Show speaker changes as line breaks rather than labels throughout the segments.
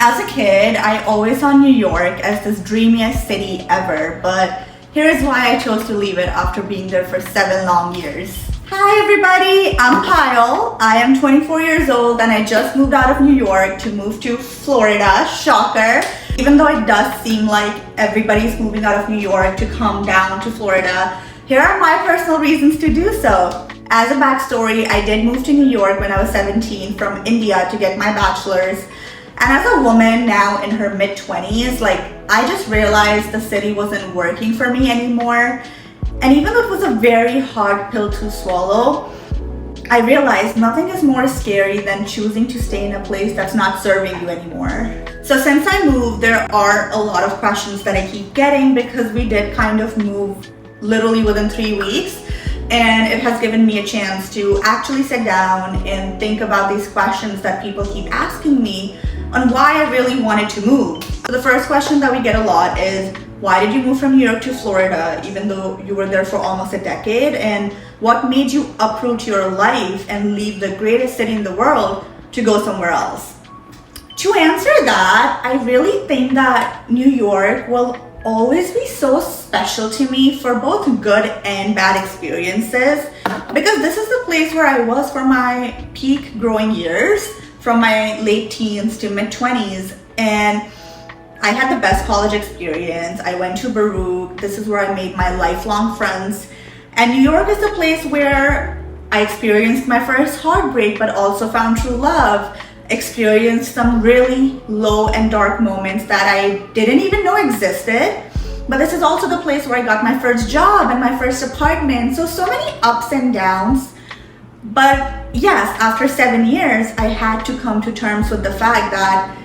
As a kid, I always saw New York as this dreamiest city ever, but here's why I chose to leave it after being there for 7 long years. Hi everybody, I'm Kyle. I am 24 years old and I just moved out of New York to move to Florida. Shocker. Even though it does seem like everybody's moving out of New York to come down to Florida, here are my personal reasons to do so. As a backstory, I did move to New York when I was 17 from India to get my bachelor's. And as a woman now in her mid-20s, I just realized the city wasn't working for me anymore. And even though it was a very hard pill to swallow, I realized nothing is more scary than choosing to stay in a place that's not serving you anymore. So since I moved, there are a lot of questions that I keep getting because we did kind of move literally within 3 weeks. And it has given me a chance to actually sit down and think about these questions that people keep asking me on why I really wanted to move. So the first question that we get a lot is, why did you move from New York to Florida even though you were there for almost a decade? And what made you uproot your life and leave the greatest city in the world to go somewhere else? To answer that, I really think that New York will always be so special to me for both good and bad experiences, because this is the place where I was for my peak growing years, from my late teens to mid-20s, and I had the best college experience. I went to Baruch. This is where I made my lifelong friends. And New York is the place where I experienced my first heartbreak, but also found true love, experienced some really low and dark moments that I didn't even know existed. But this is also the place where I got my first job and my first apartment. So many ups and downs. But yes, after 7 years, I had to come to terms with the fact that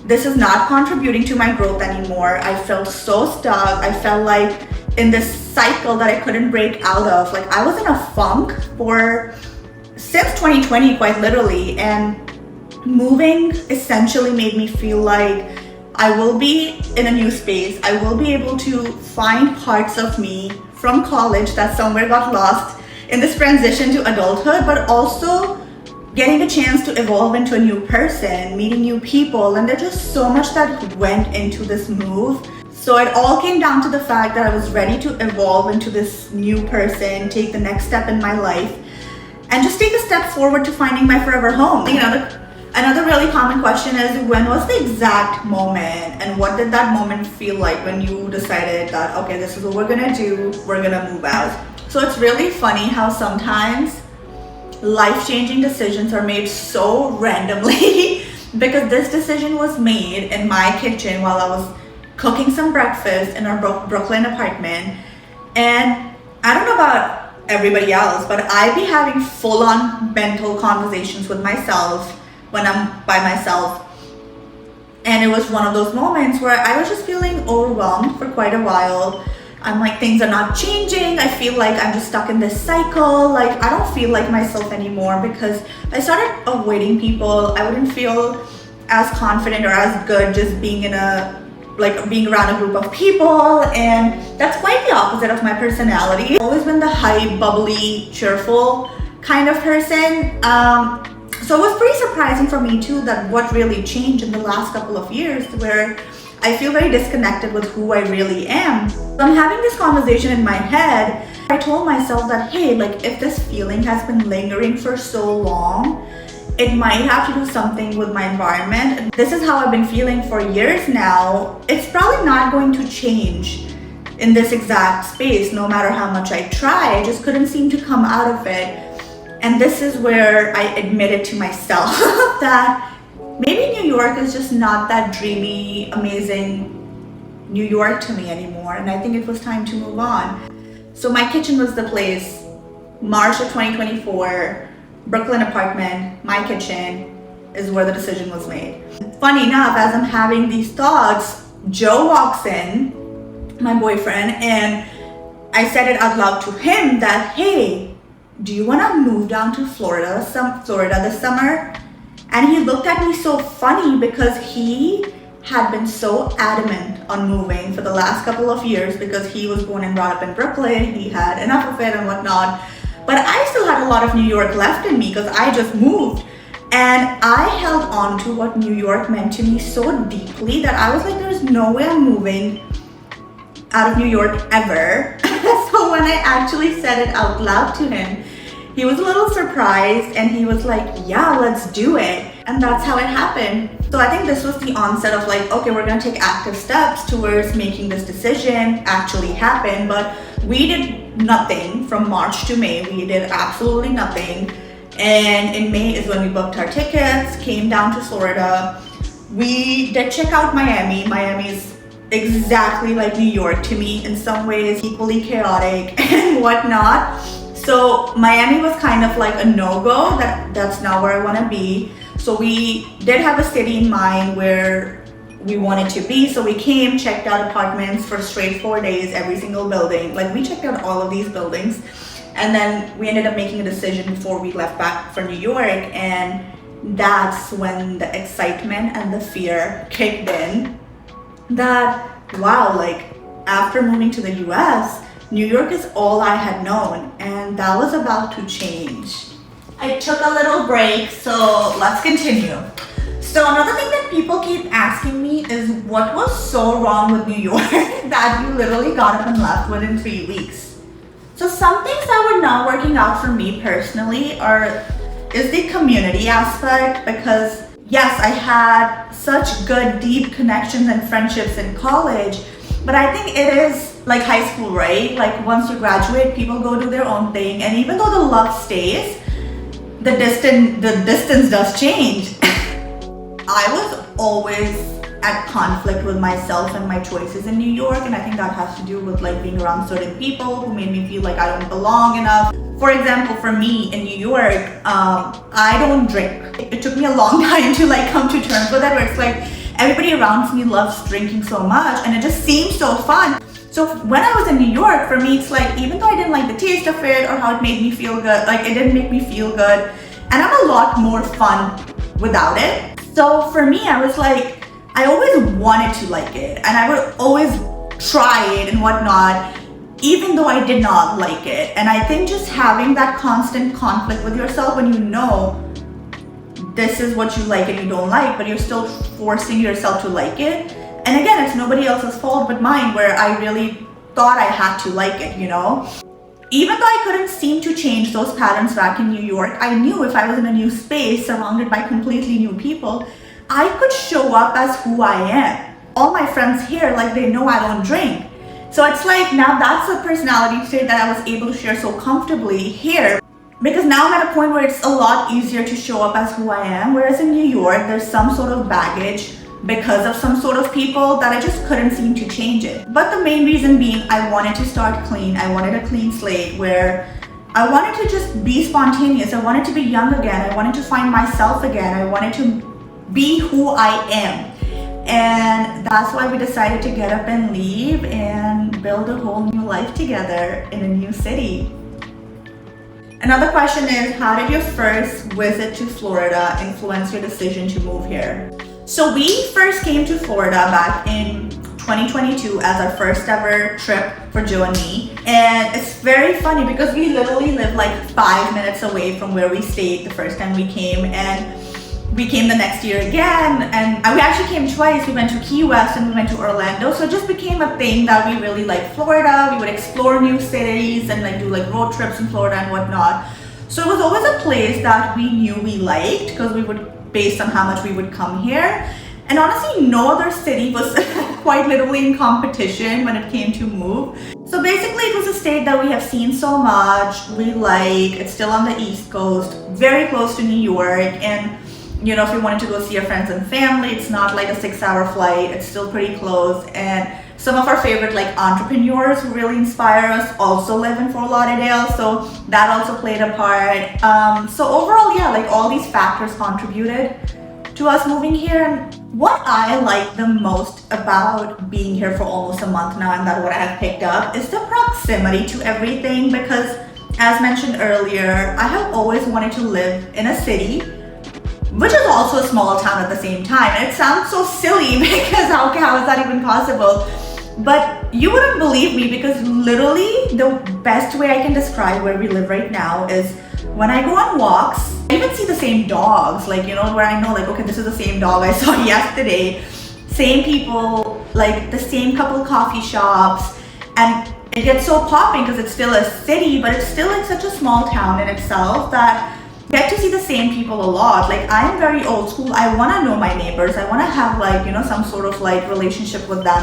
this is not contributing to my growth anymore. I felt so stuck. I felt like in this cycle that I couldn't break out of. I was in a funk since 2020, quite literally. And moving essentially made me feel like I will be in a new space. I will be able to find parts of me from college that somewhere got lost in this transition to adulthood, but also getting a chance to evolve into a new person, meeting new people. And there's just so much that went into this move. So it all came down to the fact that I was ready to evolve into this new person, take the next step in my life, and just take a step forward to finding my forever home. Another really common question is, when was the exact moment and what did that moment feel like when you decided that, okay, this is what we're gonna do, we're gonna move out? So it's really funny how sometimes life-changing decisions are made so randomly because this decision was made in my kitchen while I was cooking some breakfast in our Brooklyn apartment. And I don't know about everybody else, but I'd be having full-on mental conversations with myself when I'm by myself. And it was one of those moments where I was just feeling overwhelmed for quite a while. I'm like, things are not changing. I feel like I'm just stuck in this cycle. I don't feel like myself anymore because I started avoiding people. I wouldn't feel as confident or as good just being being around a group of people. And that's quite the opposite of my personality. I've always been the high, bubbly, cheerful kind of person. So it was pretty surprising for me too that what really changed in the last couple of years, where I feel very disconnected with who I really am. So I'm having this conversation in my head. I told myself that, hey, if this feeling has been lingering for so long, it might have to do something with my environment. This is how I've been feeling for years now. It's probably not going to change in this exact space, no matter how much I try. I just couldn't seem to come out of it. And this is where I admitted to myself that maybe New York is just not that dreamy, amazing New York to me anymore. And I think it was time to move on. So my kitchen was the place. March of 2024, Brooklyn apartment, my kitchen is where the decision was made. Funny enough, as I'm having these thoughts, Joe walks in, my boyfriend, and I said it out loud to him that, hey, do you want to move down to Florida this summer? And he looked at me so funny because he had been so adamant on moving for the last couple of years because he was born and brought up in Brooklyn. He had enough of it and whatnot. But I still had a lot of New York left in me because I just moved. And I held on to what New York meant to me so deeply that I was like, there's no way I'm moving out of New York ever. So when I actually said it out loud to him, he was a little surprised and he was like, yeah, let's do it. And that's how it happened. So I think this was the onset of like, okay, we're gonna take active steps towards making this decision actually happen. But we did nothing from March to May. We did absolutely nothing. And in May is when we booked our tickets, came down to Florida. We did check out Miami. Miami is exactly like New York to me, in some ways equally chaotic and whatnot. So Miami was kind of like a no-go, that's not where I want to be. So we did have a city in mind where we wanted to be. So we came, checked out apartments for straight 4 days, every single building. Like we checked out all of these buildings. And then we ended up making a decision before we left back for New York. And that's when the excitement and the fear kicked in. That, wow, like after moving to the US, New York is all I had known, and that was about to change. I took a little break, so let's continue. So another thing that people keep asking me is what was so wrong with New York that you literally got up and left within 3 weeks. So some things that were not working out for me personally is the community aspect, because yes, I had such good, deep connections and friendships in college, but I think it is like high school, right? Like once you graduate, people go do their own thing, and even though the love stays, the distance does change. I was always at conflict with myself and my choices in New York, and I think that has to do with like being around certain people who made me feel like I don't belong enough. For example, for me in New York, I don't drink. It took me a long time to like come to terms with that, where it's like everybody around me loves drinking so much and it just seems so fun. So when I was in New York, for me it's like, even though I didn't like the taste of it or how it made me feel good, like it didn't make me feel good, and I'm a lot more fun without it. So for me, I was like, I always wanted to like it, and I would always try it and whatnot, even though I did not like it. And I think just having that constant conflict with yourself when you know this is what you like and you don't like, but you're still forcing yourself to like it. And again, it's nobody else's fault but mine, where I really thought I had to like it, you know? Even though I couldn't seem to change those patterns back in New York, I knew if I was in a new space surrounded by completely new people, I could show up as who I am. All my friends here, like they know I don't drink. So it's like now that's a personality trait that I was able to share so comfortably here. Because now I'm at a point where it's a lot easier to show up as who I am. Whereas in New York, there's some sort of baggage because of some sort of people that I just couldn't seem to change it. But the main reason being I wanted to start clean. I wanted a clean slate where I wanted to just be spontaneous. I wanted to be young again. I wanted to find myself again. I wanted to be who I am. And that's why we decided to get up and leave and build a whole new life together in a new city. Another question is, how did your first visit to Florida influence your decision to move here? So we first came to Florida back in 2022 as our first ever trip for Joe and me. And it's very funny because we literally live like 5 minutes away from where we stayed the first time we came, and we came the next year again, and we actually came twice. We went to Key West and we went to Orlando. So it just became a thing that we really liked Florida. We would explore new cities and like do like road trips in Florida and whatnot. So it was always a place that we knew we liked because we would, based on how much we would come here. And honestly, no other city was quite literally in competition when it came to move. So basically it was a state that we have seen so much, we like, it's still on the East Coast, very close to New York, and you know, if you wanted to go see your friends and family, it's not like a 6-hour flight, it's still pretty close. And some of our favorite like entrepreneurs who really inspire us also live in Fort Lauderdale, so that also played a part. So overall, yeah, like all these factors contributed to us moving here. And what I like the most about being here for almost a month now, and that what I have picked up, is the proximity to everything. Because as mentioned earlier, I have always wanted to live in a city which is also a small town at the same time. And it sounds so silly because how is that even possible? But you wouldn't believe me, because literally the best way I can describe where we live right now is when I go on walks, I even see the same dogs, like, where I know, like, okay, this is the same dog I saw yesterday. Same people, like the same couple coffee shops, and it gets so popping because it's still a city, but it's still like such a small town in itself that I get to see the same people a lot. Like, I'm very old school. I want to know my neighbors. I want to have like, some sort of like relationship with them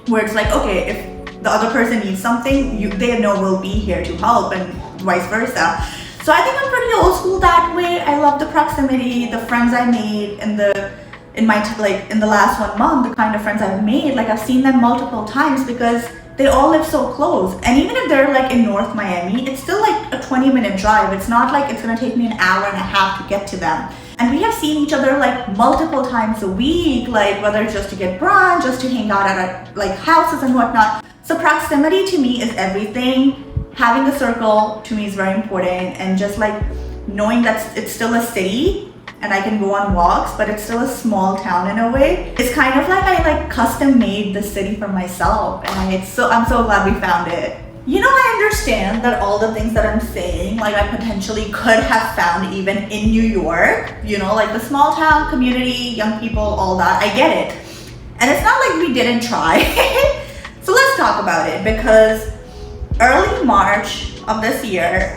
where it's like, okay, if the other person needs something, they know we'll be here to help, and vice versa. So I think I'm pretty old school that way. I love the proximity, the friends I made in the last 1 month, the kind of friends I've made, like I've seen them multiple times because they all live so close. And even if they're like in North Miami, it's still like a 20-minute drive. It's not like it's gonna take me an hour and a half to get to them. And we have seen each other like multiple times a week, like whether it's just to get brunch, just to hang out at like houses and whatnot. So proximity to me is everything. Having a circle to me is very important, and just like knowing that it's still a city and I can go on walks, but it's still a small town in a way. It's kind of like I like custom made the city for myself, and I'm so glad we found it. I understand that all the things that I'm saying, like I potentially could have found even in New York, like the small town community, young people, all that. I get it. And it's not like we didn't try. So let's talk about it, because early March of this year,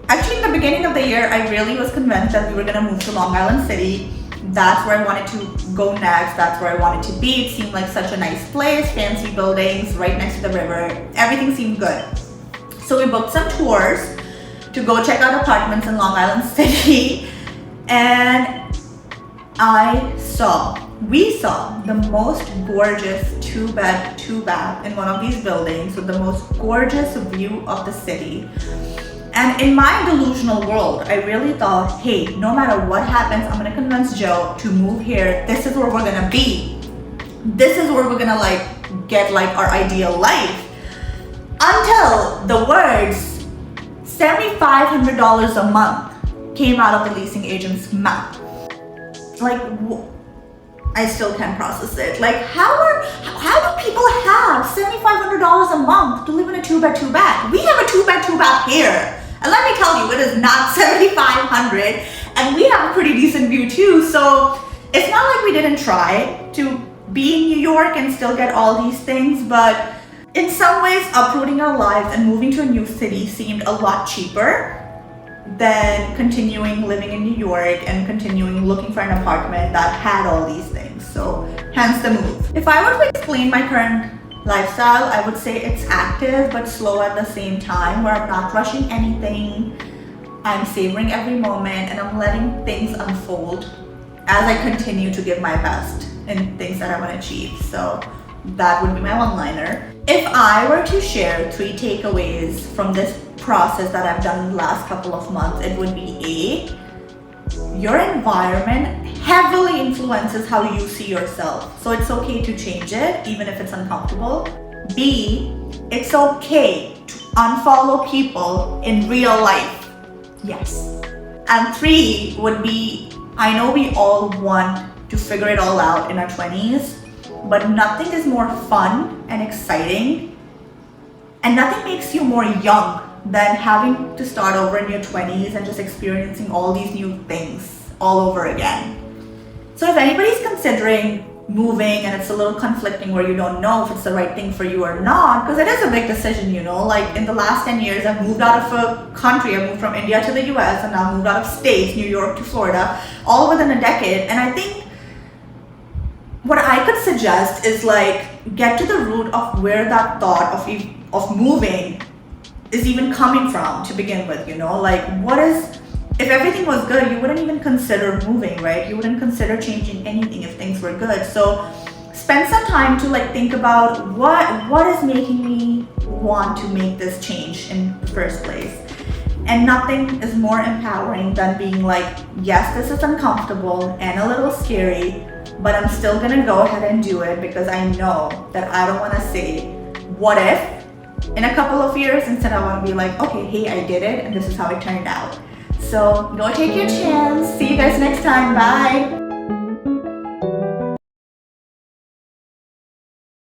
actually in the beginning of the year, I really was convinced that we were gonna move to Long Island City. That's where I wanted to go next. That's where I wanted to be. It seemed like such a nice place, fancy buildings, right next to the river. Everything seemed good. So we booked some tours to go check out apartments in Long Island City. And we saw the most gorgeous 2-bed, 2-bath in one of these buildings with the most gorgeous view of the city. And in my delusional world, I really thought, hey, no matter what happens, I'm gonna convince Joe to move here. This is where we're gonna be. This is where we're gonna like get like our ideal life. Until the words $7,500 a month came out of the leasing agent's mouth. Like, I still can't process it. Like, how do people have $7,500 a month to live in a 2-bed, 2-bath? We have a 2-bed, 2-bath here. And let me tell you, it is not $7,500, and we have a pretty decent view too. So it's not like we didn't try to be in New York and still get all these things, but in some ways, uprooting our lives and moving to a new city seemed a lot cheaper than continuing living in New York and continuing looking for an apartment that had all these things. So hence the move. If I were to explain my current lifestyle, I would say it's active but slow at the same time, where I'm not rushing anything. I'm savoring every moment, and I'm letting things unfold as I continue to give my best in things that I want to achieve. So that would be my one-liner. If I were to share 3 takeaways from this process that I've done in the last couple of months, it would be A, your environment heavily influences how you see yourself. So it's okay to change it, even if it's uncomfortable. B, it's okay to unfollow people in real life. Yes. And 3 would be, I know we all want to figure it all out in our 20s, but nothing is more fun and exciting, and nothing makes you more young than having to start over in your 20s and just experiencing all these new things all over again. So if anybody's considering moving and it's a little conflicting where you don't know if it's the right thing for you or not, because it is a big decision, like in the last 10 years, I've moved out of a country. I moved from India to the US, and now moved out of states, New York to Florida, all within a decade. And I think what I could suggest is like get to the root of where that thought of moving is even coming from to begin with. Like, what is, if everything was good, you wouldn't even consider moving, right? You wouldn't consider changing anything if things were good. So spend some time to like think about what is making me want to make this change in the first place. And nothing is more empowering than being like, yes, this is uncomfortable and a little scary, but I'm still gonna go ahead and do it because I know that I don't wanna say, what if, in a couple of years. Instead, I wanna be like, okay, hey, I did it and this is how it turned out. So go take your chance. See you guys next time. Bye.